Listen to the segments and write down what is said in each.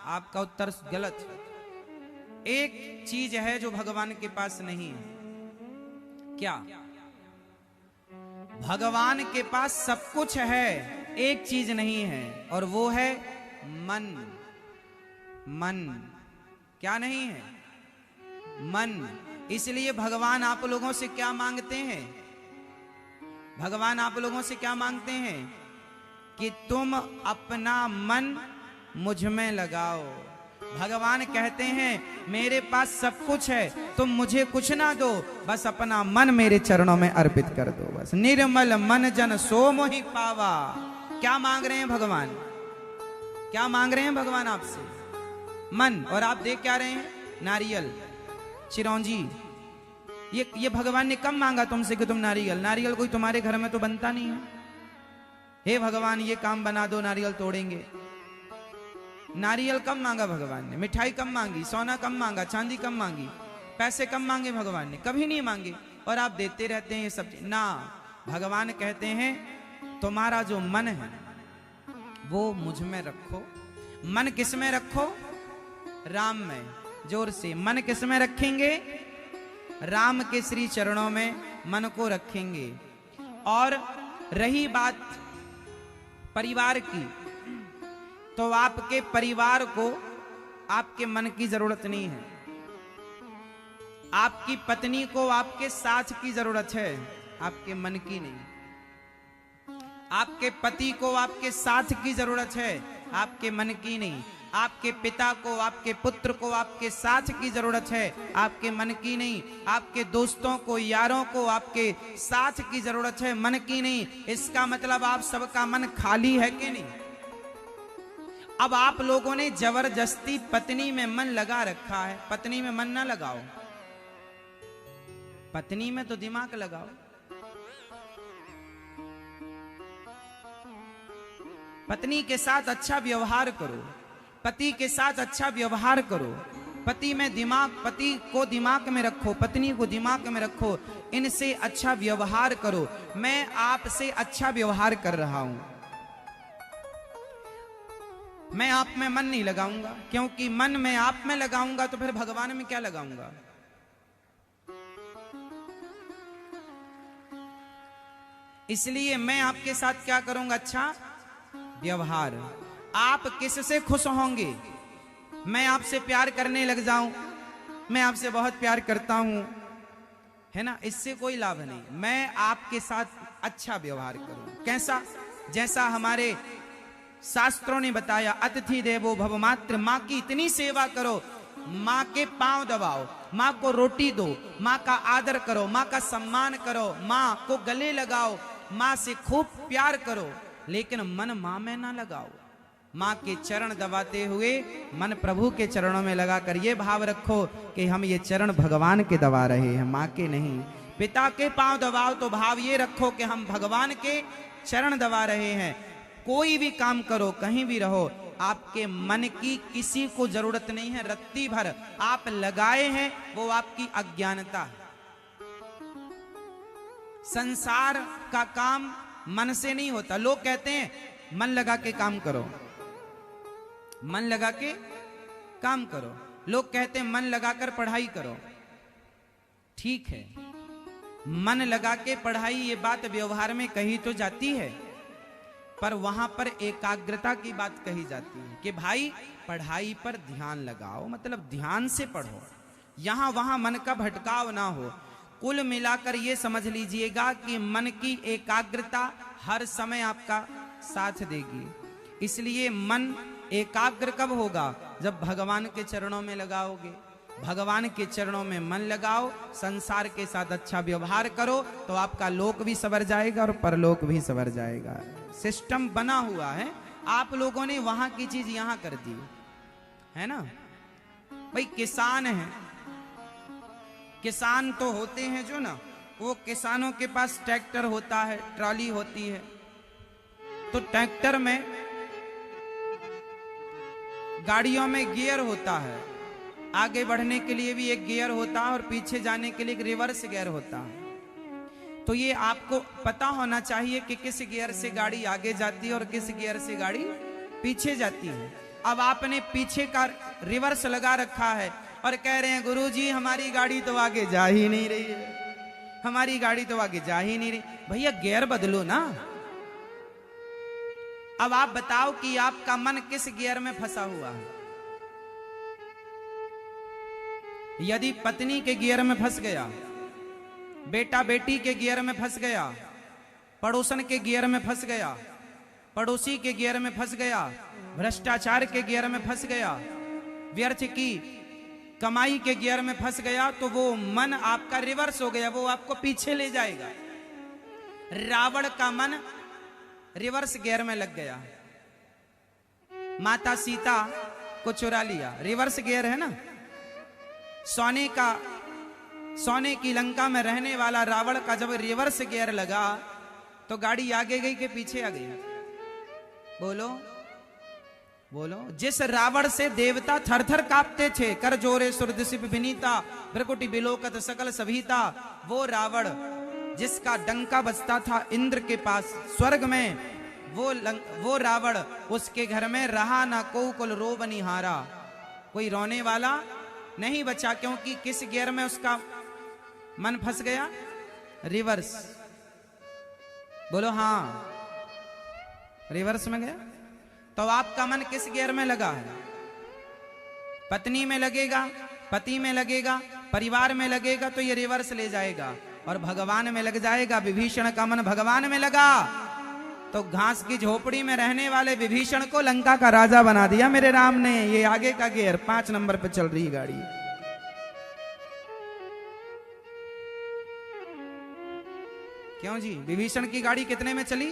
आपका उत्तर गलत। एक चीज है जो भगवान के पास नहीं है। क्या? भगवान के पास सब कुछ है, एक चीज नहीं है, और वो है मन। मन क्या नहीं है? मन। इसलिए भगवान आप लोगों से क्या मांगते हैं? भगवान आप लोगों से क्या मांगते हैं? कि तुम अपना मन मुझ में लगाओ। भगवान कहते हैं मेरे पास सब कुछ है, तुम मुझे कुछ ना दो, बस अपना मन मेरे चरणों में अर्पित कर दो। बस निर्मल मन जन सो मोहि पावा। क्या मांग रहे हैं भगवान? क्या मांग रहे हैं भगवान आपसे? मन। और आप देख क्या रहे हैं? नारियल, चिरौंजी। ये भगवान ने कब मांगा तुमसे कि तुम नारियल कोई तुम्हारे घर में तो बनता नहीं है। हे भगवान ये काम बना दो, नारियल तोड़ेंगे। नारियल कब मांगा भगवान ने? मिठाई कब मांगी? सोना कब मांगा? चांदी कब मांगी? पैसे कब मांगे भगवान ने? कभी नहीं मांगे। और आप देते रहते हैं ये सब ना। भगवान कहते हैं तुम्हारा जो मन है वो मुझ में रखो। मन किस में रखो? राम में। जोर से, मन किस में रखेंगे? राम के श्री चरणों में मन को रखेंगे। और रही बात परिवार की, तो आपके परिवार को आपके मन की जरूरत नहीं है। आपकी पत्नी को आपके साथ की जरूरत है, आपके मन की नहीं। आपके पति को आपके साथ की जरूरत है, आपके मन की नहीं। आपके पिता को, आपके पुत्र को आपके साथ की जरूरत है, आपके मन की नहीं। आपके दोस्तों को, यारों को आपके साथ की जरूरत है, मन की नहीं। इसका मतलब आप सबका मन खाली है कि नहीं? अब आप लोगों ने जबरदस्ती पत्नी में मन लगा रखा है। पत्नी में मन ना लगाओ, पत्नी में तो दिमाग लगाओ। पत्नी के साथ अच्छा व्यवहार करो, पति के साथ अच्छा व्यवहार करो। पति में दिमाग, पति को दिमाग में रखो, पत्नी को दिमाग में रखो। इनसे अच्छा व्यवहार करो। मैं आपसे अच्छा व्यवहार कर रहा हूं, मैं आप में मन नहीं लगाऊंगा, क्योंकि मन में आप में लगाऊंगा तो फिर भगवान में क्या लगाऊंगा? इसलिए मैं आपके साथ क्या करूंगा? अच्छा व्यवहार। आप किससे खुश होंगे? मैं आपसे प्यार करने लग जाऊं, मैं आपसे बहुत प्यार करता हूं, है ना, इससे कोई लाभ नहीं। मैं आपके साथ अच्छा व्यवहार करूं। कैसा? जैसा हमारे शास्त्रों ने बताया, अतिथि देवो भव। मात्र माँ की इतनी सेवा करो, माँ के पांव दबाओ, माँ को रोटी दो, माँ का आदर करो, माँ का सम्मान करो, माँ को गले लगाओ, माँ से खूब प्यार करो, लेकिन मन माँ में ना लगाओ। माँ के चरण दबाते हुए मन प्रभु के चरणों में लगाकर ये भाव रखो कि हम ये चरण भगवान के दबा रहे हैं, माँ के नहीं। पिता के पांव दबाओ तो भाव ये रखो कि हम भगवान के चरण दबा रहे हैं। कोई भी काम करो, कहीं भी रहो, आपके मन की किसी को जरूरत नहीं है। रत्ती भर आप लगाए हैं वो आपकी अज्ञानता है। संसार का काम मन से नहीं होता। लोग कहते हैं मन लगा के काम करो, मन लगा के काम करो। लोग कहते हैं मन लगाकर पढ़ाई करो। ठीक है, मन लगा के पढ़ाई, ये बात व्यवहार में कही तो जाती है, पर वहां पर एकाग्रता की बात कही जाती है कि भाई पढ़ाई पर ध्यान लगाओ, मतलब ध्यान से पढ़ो, यहां वहां मन का भटकाव ना हो। कुल मिलाकर ये समझ लीजिएगा कि मन की एकाग्रता हर समय आपका साथ देगी। इसलिए मन एकाग्र कब होगा? जब भगवान के चरणों में लगाओगे। भगवान के चरणों में मन लगाओ, संसार के साथ अच्छा व्यवहार करो, तो आपका लोक भी सवर जाएगा और परलोक भी सवर जाएगा। सिस्टम बना हुआ है, आप लोगों ने वहां की चीज यहां कर दी है ना। भाई किसान है, किसान तो होते हैं जो ना, वो किसानों के पास ट्रैक्टर होता है, ट्रॉली होती है, तो ट्रैक्टर में गाड़ियों में गियर होता है। आगे बढ़ने के लिए भी एक गियर होता है और पीछे जाने के लिए एक रिवर्स गियर होता है। तो ये आपको पता होना चाहिए कि किस गियर से गाड़ी आगे जाती है और किस गियर से गाड़ी पीछे जाती है। अब आपने पीछे का रिवर्स लगा रखा है और कह रहे हैं गुरुजी हमारी गाड़ी तो आगे जा ही नहीं रही है, हमारी गाड़ी तो आगे जा ही नहीं रही। भैया गियर बदलो ना। अब आप बताओ कि आपका मन किस गियर में फंसा हुआ है। यदि पत्नी के गियर में फंस गया, बेटा बेटी के गियर में फंस गया, पड़ोसन के गियर में फंस गया, पड़ोसी के गियर में फंस गया, भ्रष्टाचार के गियर में फंस गया, व्यर्थ की कमाई के गियर में फंस गया, तो वो मन आपका रिवर्स हो गया, वो आपको पीछे ले जाएगा। रावण का मन रिवर्स गियर में लग गया, माता सीता को चुरा लिया, रिवर्स गियर है ना। सोने की लंका में रहने वाला रावण का जब रिवर्स गियर लगा तो गाड़ी आगे गई कि पीछे आ गई? बोलो बोलो। जिस रावण से देवता थर थर कांपते थे, कर जोरे सुरदिशिप विनीता भ्रकुटी बिलोकत सकल सभीता, वो रावण जिसका डंका बजता था इंद्र के पास स्वर्ग में, वो रावण उसके घर में रहा ना को कुल रो बनिहारा, कोई रोने वाला नहीं बचा। क्योंकि किस गियर में उसका मन फंस गया? रिवर्स। बोलो हाँ, रिवर्स में गया। तो आपका मन किस गियर में लगा है? पत्नी में लगेगा, पति में लगेगा, परिवार में लगेगा तो ये रिवर्स ले जाएगा, और भगवान में लग जाएगा। विभीषण का मन भगवान में लगा तो घास की झोपड़ी में रहने वाले विभीषण को लंका का राजा बना दिया मेरे राम ने। ये आगे का गियर 5 नंबर पे चल रही गाड़ी। क्यों जी? विभीषण की गाड़ी कितने में चली?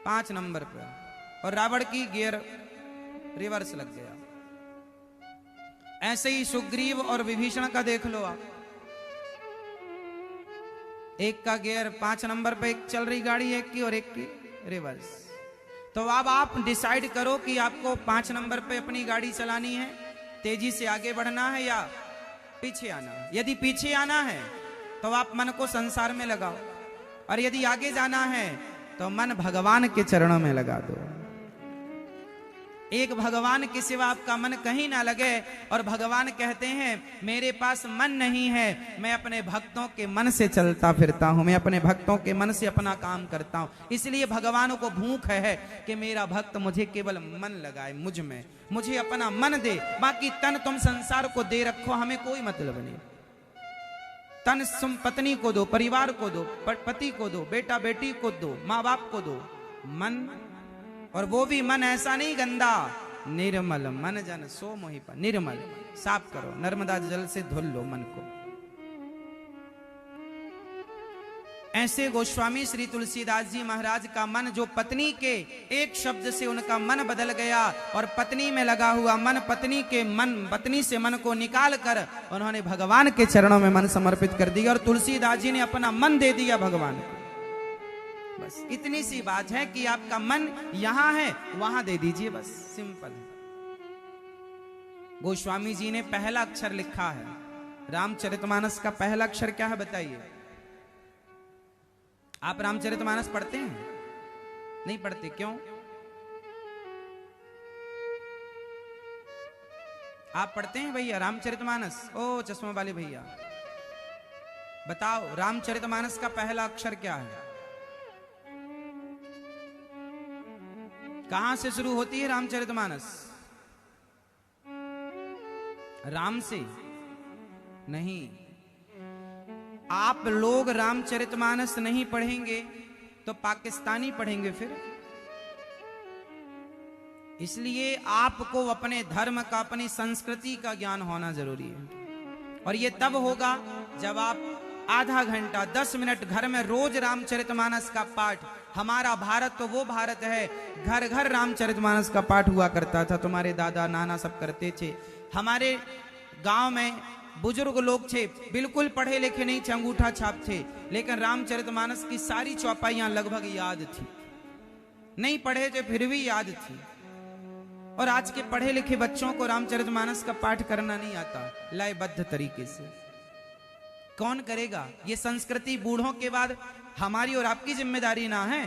5 नंबर पे, और रावण की गियर रिवर्स लग गया। ऐसे ही सुग्रीव और विभीषण का देख लो आप, एक का गियर 5 नंबर पे एक चल रही गाड़ी, एक की और एक की रिवर्स। तो अब आप डिसाइड करो कि आपको 5 नंबर पे अपनी गाड़ी चलानी है, तेजी से आगे बढ़ना है या पीछे आना है। यदि पीछे आना है तो आप मन को संसार में लगाओ, और यदि आगे जाना है तो मन भगवान के चरणों में लगा दो। एक भगवान के सिवा आपका मन कहीं ना लगे। और भगवान कहते हैं मेरे पास मन नहीं है, मैं अपने भक्तों के मन से चलता फिरता हूं, मैं अपने भक्तों के मन से अपना काम करता हूं। इसलिए भगवान को भूख है कि मेरा भक्त मुझे केवल मन लगाए, मुझ में, मुझे अपना मन दे। बाकी तन तुम संसार को दे रखो, हमें कोई मतलब नहीं। तन तुम पत्नी को दो, परिवार को दो, पति को दो, बेटा बेटी को दो, माँ बाप को दो। मन, और वो भी मन ऐसा नहीं गंदा, निर्मल मन जन सो मोहि पर। निर्मल साफ करो, नर्मदा जल से धुल लो मन को। ऐसे गोस्वामी श्री तुलसीदास जी महाराज का मन, जो पत्नी के एक शब्द से उनका मन बदल गया, और पत्नी में लगा हुआ मन, पत्नी से मन को निकाल कर उन्होंने भगवान के चरणों में मन समर्पित कर दिया। और तुलसीदास जी ने अपना मन दे दिया भगवान को। बस इतनी सी बात है कि आपका मन यहां है, वहां दे दीजिए, बस सिंपल। गोस्वामी जी ने पहला अक्षर लिखा है रामचरितमानस का। पहला अक्षर क्या है बताइए? आप रामचरितमानस पढ़ते हैं? नहीं पढ़ते, क्यों? आप पढ़ते हैं भैया रामचरितमानस? ओ चश्मा वाले भैया बताओ, रामचरितमानस का पहला अक्षर क्या है? कहां से शुरू होती है रामचरितमानस? राम से नहीं। आप लोग रामचरितमानस नहीं पढ़ेंगे तो पाकिस्तानी पढ़ेंगे फिर। इसलिए आपको अपने धर्म का, अपनी संस्कृति का ज्ञान होना जरूरी है। और ये तब होगा जब आप आधा घंटा 10 मिनट घर में रोज रामचरितमानस का पाठ। हमारा भारत तो वो भारत है, घर घर रामचरितमानस का पाठ हुआ करता था। तुम्हारे दादा नाना सब करते थे। हमारे गांव में बुजुर्ग लोग थे, बिल्कुल पढ़े लिखे नहीं थे, अंगूठा छाप थे, लेकिन रामचरितमानस की सारी चौपाइयां लगभग याद थी। नहीं पढ़े थे फिर भी याद थी। और आज के पढ़े लिखे बच्चों को रामचरितमानस का पाठ करना नहीं आता लयबद्ध तरीके से। कौन करेगा? ये संस्कृति बूढ़ों के बाद हमारी और आपकी जिम्मेदारी ना है।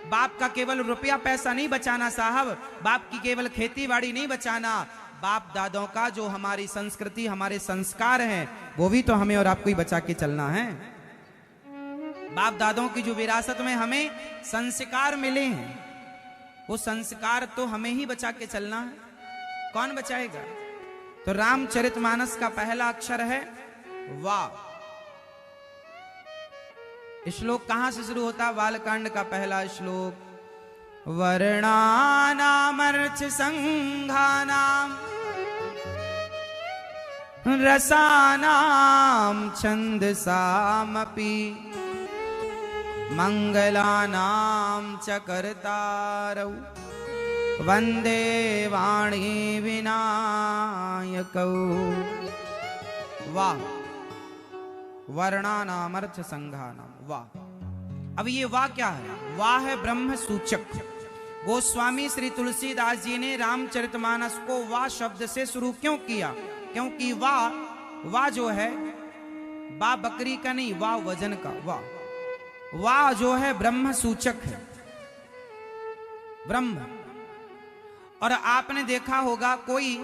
बाप का केवल रुपया पैसा नहीं बचाना साहब, बाप की केवल खेती बाड़ी नहीं बचाना, बाप दादों का जो हमारी संस्कृति हमारे संस्कार हैं वो भी तो हमें और आपको ही बचा के चलना है। बाप दादों की जो विरासत में हमें संस्कार मिले हैं वो संस्कार तो हमें ही बचा के चलना है, कौन बचाएगा? तो रामचरितमानस का पहला अक्षर है वा। श्लोक कहां से शुरू होता है? बालकांड का पहला श्लोक, वर्णानामर्च संघानाम रसानाम छंदसामपि मंगलानाम च कर्तारौ वंदे वाणी विनायकौ। वाह, वर्णानामर्थ संघानाम, वाह। अब ये वाह क्या है? वाह है ब्रह्म सूचक। गोस्वामी श्री तुलसीदास जी ने रामचरितमानस को वाह शब्द से शुरू क्यों किया? क्योंकि वाह जो है वाह बकरी का नहीं, वाह वजन का। वाह जो है ब्रह्म सूचक है, ब्रह्म। और आपने देखा होगा कोई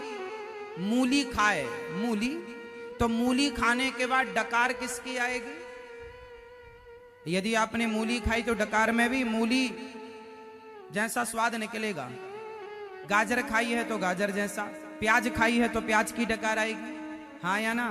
मूली खाए, मूली, तो मूली खाने के बाद डकार किसकी आएगी? यदि आपने मूली खाई तो डकार में भी मूली जैसा स्वाद निकलेगा। गाजर खाई है तो गाजर जैसा, प्याज खाई है तो प्याज की डकार आएगी, हाँ या ना?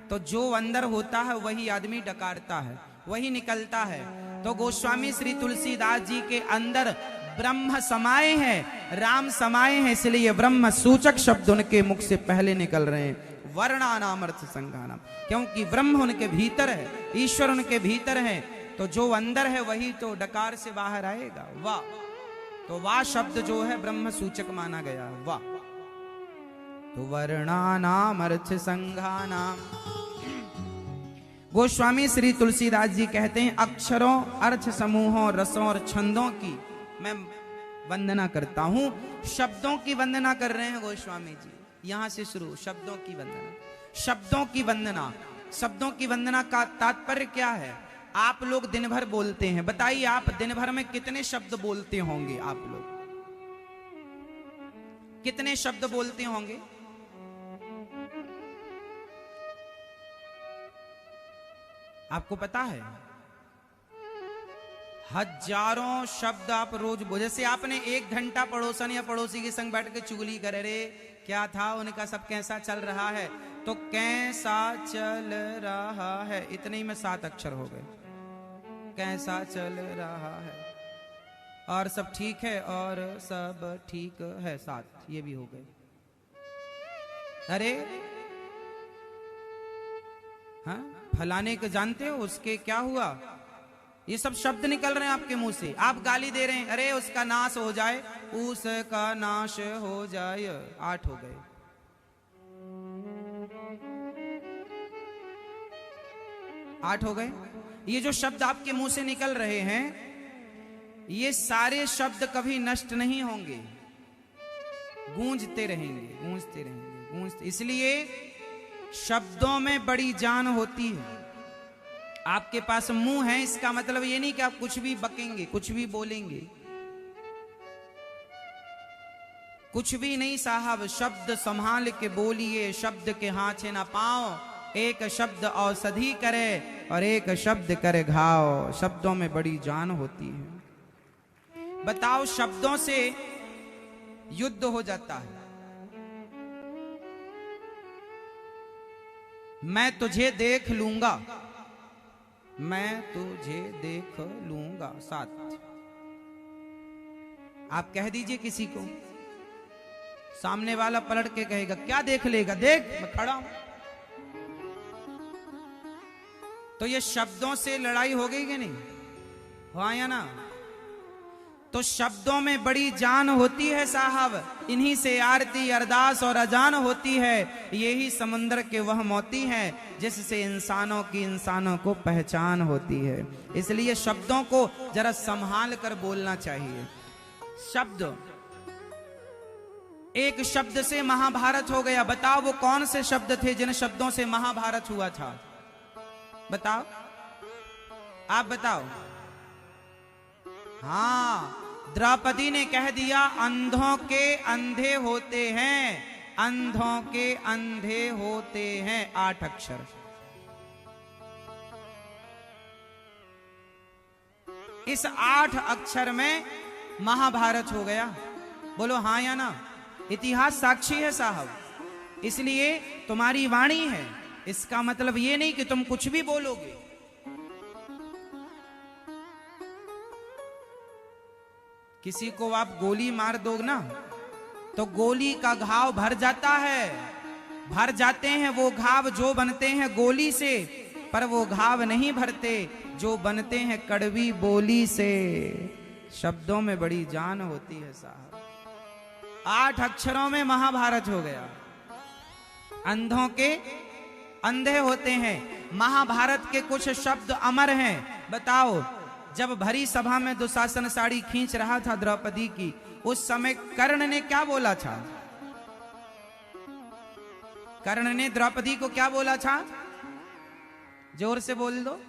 तो जो अंदर होता है वही आदमी डकारता है, वही निकलता है। तो गोस्वामी श्री तुलसीदास जी के अंदर ब्रह्म समाये हैं, राम समाये हैं, इसलिए ब्रह्म सूचक शब्द उनके मुख से पहले निकल रहे हैं। वर्णानाम अर्थ संघानाम, क्योंकि ब्रह्म उनके भीतर है, ईश्वर उनके भीतर है, तो जो अंदर है वही तो डकार से बाहर आएगा। वाह, तो वाह शब्द जो है ब्रह्म सूचक माना गया। वाह, तो वर्णानाम अर्थ संघानाम। गोस्वामी श्री तुलसीदास जी कहते हैं अक्षरों, अर्थ समूहों, रसों और छंदों की मैं वंदना करता हूं। शब्दों की वंदना कर रहे हैं गोस्वामी जी, यहां से शुरू, शब्दों की वंदना। शब्दों की वंदना, शब्दों की वंदना का तात्पर्य क्या है? आप लोग दिन भर बोलते हैं, बताइए आप दिन भर में कितने शब्द बोलते होंगे? आप लोग कितने शब्द बोलते होंगे? आपको पता है? हजारों शब्द आप रोज बोल। जैसे आपने 1 घंटा पड़ोसन या पड़ोसी के संग बैठ के चुगली करे, रे क्या था उनका, सब कैसा चल रहा है, तो कैसा चल रहा है, इतने ही में 7 अक्षर हो गए। कैसा चल रहा है, और सब ठीक है, और सब ठीक है, 7 ये भी हो गए। अरे हाँ, फलाने को जानते हो, उसके क्या हुआ, ये सब शब्द निकल रहे हैं आपके मुंह से। आप गाली दे रहे हैं, अरे उसका नाश हो जाए, उसका नाश हो जाए, 8 हो गए। आठ हो गए। ये जो शब्द आपके मुंह से निकल रहे हैं, ये सारे शब्द कभी नष्ट नहीं होंगे, गूंजते रहेंगे, गूंजते रहेंगे, गूंजते। इसलिए शब्दों में बड़ी जान होती है। आपके पास मुंह है, इसका मतलब ये नहीं कि आप कुछ भी बकेंगे, कुछ भी बोलेंगे, कुछ भी नहीं साहब। शब्द संभाल के बोलिए, शब्द के हाथे ना पाओ। एक शब्द औषधि करे और एक शब्द करे घाव। शब्दों में बड़ी जान होती है। बताओ, शब्दों से युद्ध हो जाता है। मैं तुझे देख लूंगा, मैं तुझे देख लूंगा, 7। आप कह दीजिए किसी को, सामने वाला पलट के कहेगा, क्या देख लेगा, देख मैं खड़ा हूं। तो ये शब्दों से लड़ाई हो गई कि नहीं, हुआ या ना? तो शब्दों में बड़ी जान होती है साहब। इन्हीं से आरती, अरदास और अजान होती है। यही समंदर के वह मोती हैं जिससे इंसानों की इंसानों को पहचान होती है। इसलिए शब्दों को जरा संभाल कर बोलना चाहिए। शब्द, एक शब्द से महाभारत हो गया। बताओ वो कौन से शब्द थे जिन शब्दों से महाभारत हुआ था? बताओ, आप बताओ। हाँ, द्रौपदी ने कह दिया अंधों के अंधे होते हैं, अंधों के अंधे होते हैं। 8 अक्षर। इस 8 अक्षर में महाभारत हो गया। बोलो हाँ या ना? इतिहास साक्षी है साहब। इसलिए तुम्हारी वाणी है, इसका मतलब ये नहीं कि तुम कुछ भी बोलोगे। किसी को आप गोली मार दो ना तो गोली का घाव भर जाता है, भर जाते हैं वो घाव जो बनते हैं गोली से, पर वो घाव नहीं भरते जो बनते हैं कड़वी बोली से। शब्दों में बड़ी जान होती है साहब। 8 अक्षरों में महाभारत हो गया। अंधों के अंधे होते हैं। महाभारत के कुछ शब्द अमर हैं। बताओ, जब भरी सभा में दुशासन साड़ी खींच रहा था द्रौपदी की, उस समय कर्ण ने क्या बोला था? कर्ण ने द्रौपदी को क्या बोला था? जोर से बोल दो।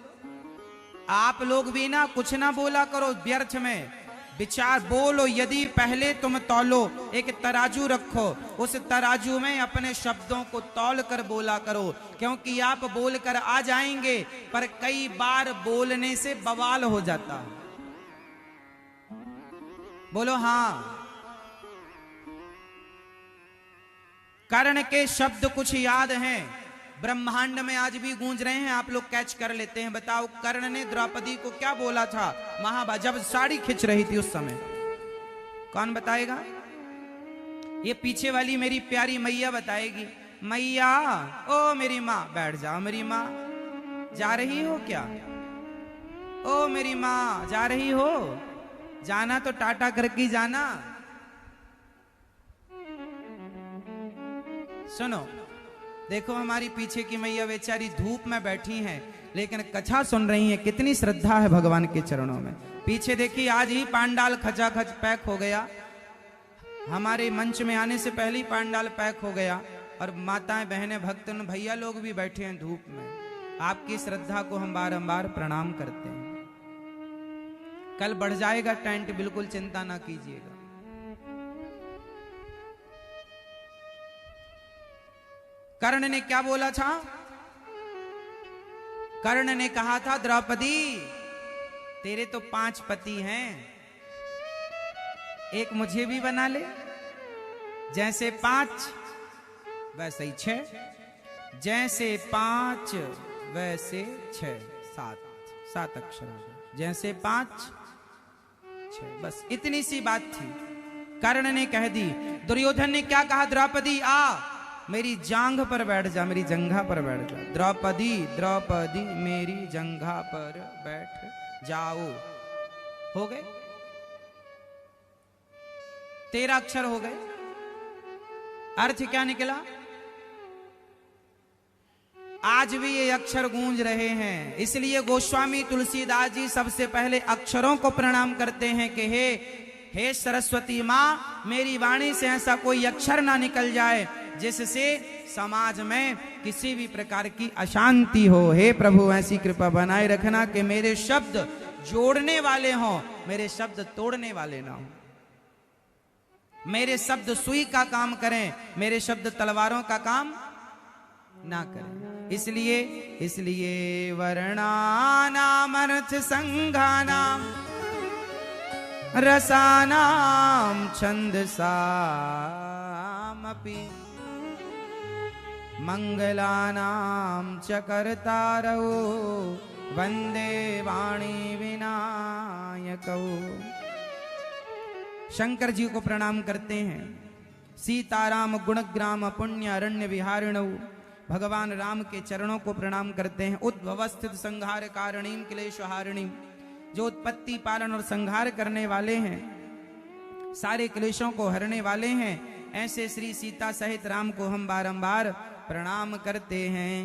आप लोग भी ना कुछ ना बोला करो व्यर्थ में, विचार बोलो। यदि पहले तुम तौलो, एक तराजू रखो, उस तराजू में अपने शब्दों को तौल कर बोला करो, क्योंकि आप बोलकर आ जाएंगे पर कई बार बोलने से बवाल हो जाता। बोलो हाँ। कर्ण के शब्द कुछ याद हैं, ब्रह्मांड में आज भी गूंज रहे हैं, आप लोग कैच कर लेते हैं। बताओ, कर्ण ने द्रौपदी को क्या बोला था जब साड़ी खिंच रही थी उस समय? कौन बताएगा? ये पीछे वाली मेरी प्यारी मैया बताएगी। मैया, ओ मेरी माँ, बैठ जाओ मेरी माँ। जा रही हो क्या? ओ मेरी माँ, जा रही हो? जाना तो टाटा करके जाना। सुनो, देखो हमारी पीछे की मैया बेचारी धूप में बैठी हैं, लेकिन कथा सुन रही हैं। कितनी श्रद्धा है भगवान के चरणों में। पीछे देखिए, आज ही पांडाल खचाखच पैक हो गया। हमारे मंच में आने से पहले ही पांडाल पैक हो गया, और माताएं, बहनें, भक्तन, भैया लोग भी बैठे हैं धूप में। आपकी श्रद्धा को हम बारंबार प्रणाम करते हैं। कल बढ़ जाएगा टेंट, बिल्कुल चिंता ना कीजिएगा। कर्ण ने क्या बोला था? कर्ण ने कहा था, द्रौपदी तेरे तो 5 पति हैं, एक मुझे भी बना ले। जैसे 5 वैसे ही 6, जैसे 5 वैसे 6, 7 अक्षर हो गए। जैसे 5 6, बस इतनी सी बात थी। कर्ण ने कह दी। दुर्योधन ने क्या कहा? द्रौपदी आ, मेरी जांघ पर बैठ जा, मेरी जंघा पर बैठ जा। द्रौपदी, द्रौपदी मेरी जंघा पर बैठ जाओ। हो गए 13 अक्षर हो गए। अर्थ क्या निकला? आज भी ये अक्षर गूंज रहे हैं। इसलिए गोस्वामी तुलसीदास जी सबसे पहले अक्षरों को प्रणाम करते हैं कि हे सरस्वती माँ, मेरी वाणी से ऐसा कोई अक्षर ना निकल जाए जिससे समाज में किसी भी प्रकार की अशांति हो। हे प्रभु, ऐसी कृपा बनाए रखना कि मेरे शब्द जोड़ने वाले हों, मेरे शब्द तोड़ने वाले ना हों। मेरे शब्द सुई का काम करें, मेरे शब्द तलवारों का काम ना करें। इसलिए वर्णानाम अर्थ संघानाम रसानाम छंदसामपि मंगलानाम च कर्तारौ वंदे वाणी विनायकौ। शंकर जी को प्रणाम करते हैं। सीताराम गुणग्राम पुण्य अरण्य विहारिणौ, भगवान राम के चरणों को प्रणाम करते हैं। उद्भवस्थित संहार कारणीम क्लेशहारिणीम, जो उत्पत्ति पालन और संहार करने वाले हैं, सारे क्लेशों को हरने वाले हैं, ऐसे श्री सीता सहित राम को हम बारंबार प्रणाम करते हैं।